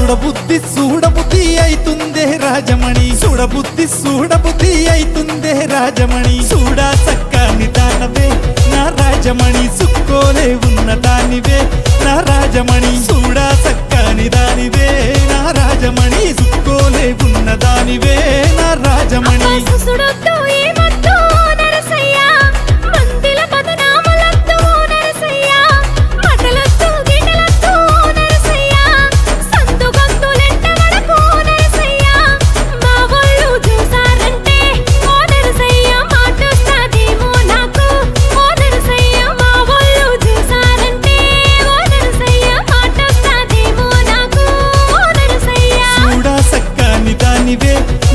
చూడబుద్ధి అయితుందే రాజమణి చూడబుద్ధి అయితుందే రాజమణి చూడా సక్కాని దానవే నా రాజమణి సుక్కోలే ఉన్న దానివే నా రాజమణి చూడా సక్కాని దానివే నా రాజమణి సుక్కోలే ఉన్న దానివే నా రాజమణి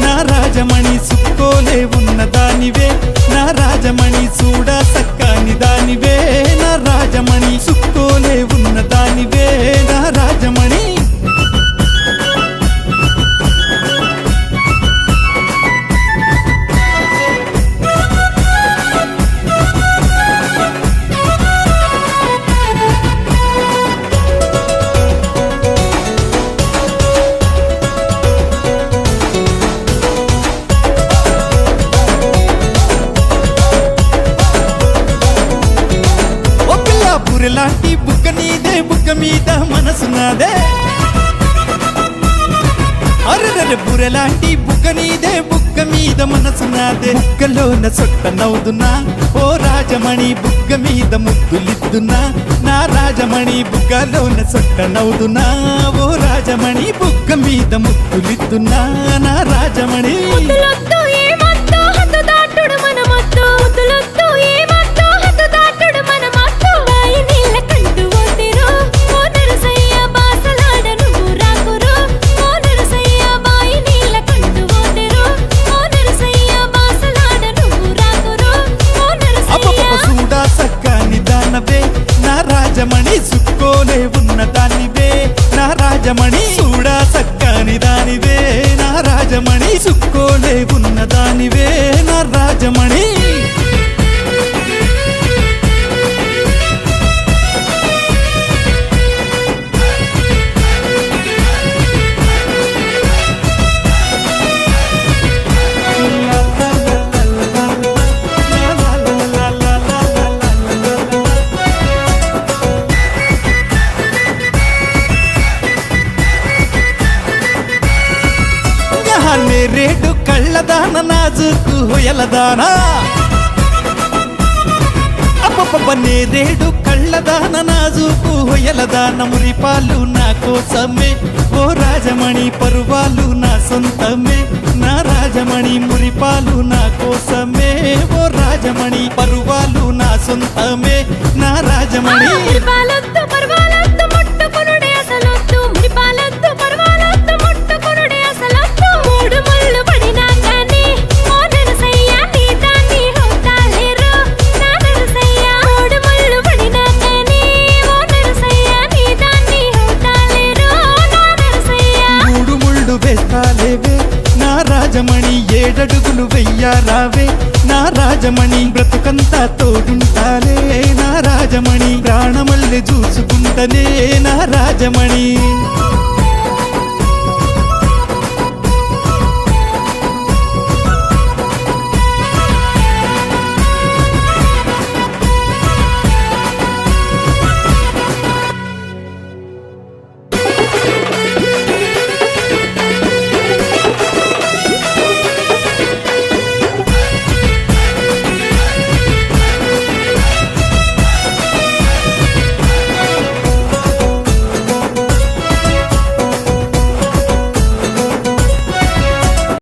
నా రాజమణి సుక్కోలే ఉన్న దానివే నా రాజమణి చూడా సక్కాని దానివే నా రాజమణి సుక్కోలే ఉన్న దానివే నా రాజమణి బుర్రెలాంటి బుగ్గ నీదే బుగ్గ మీద మనసు నాదే అరెరె బుర్రెలాంటి బుగ్గ నీదే బుగ్గ మీద మనసు నాదే బుగ్గలోన సొట్ట నవ్వుదున్నా ఓ రాజమణి బుగ్గ మీద ముద్దులిద్దున్నా నా రాజమణి బుగ్గలోన సొట్ట నవ్వుదున్నా ఓ రాజమణి బుగ్గ మీద ముద్దులిద్దున్నా నా రాజమణి నా రాజమణి సుక్కోలే ఉన్న దానివే నా రాజమణి చూడా సక్కాని దానివే నా రాజమణి సుక్కోలే ఉన్న దానివే నా రాజమణి నేరేడు కళ్ళదాన నాజుకు హొయలదానా అప్పప్ప నేరేడు కళ్ళదాన నాజుకు హొయలదాన మురిపాలు నా కోసమే ఓ రాజమణి పరువాలు నా సొంతమే నా రాజమణి మురిపాలు నా కోసమే ఓ రాజమణి పరువాలు నా సొంతమే నా రాజమణి వేస్తాలేవే నా రాజమణి ఏడడుగులు వెయ్యారావే నా రాజమణి బ్రతుకంతా తోడుంటాలే నా రాజమణి ప్రాణమల్లె చూసుకుంటనే నా రాజమణి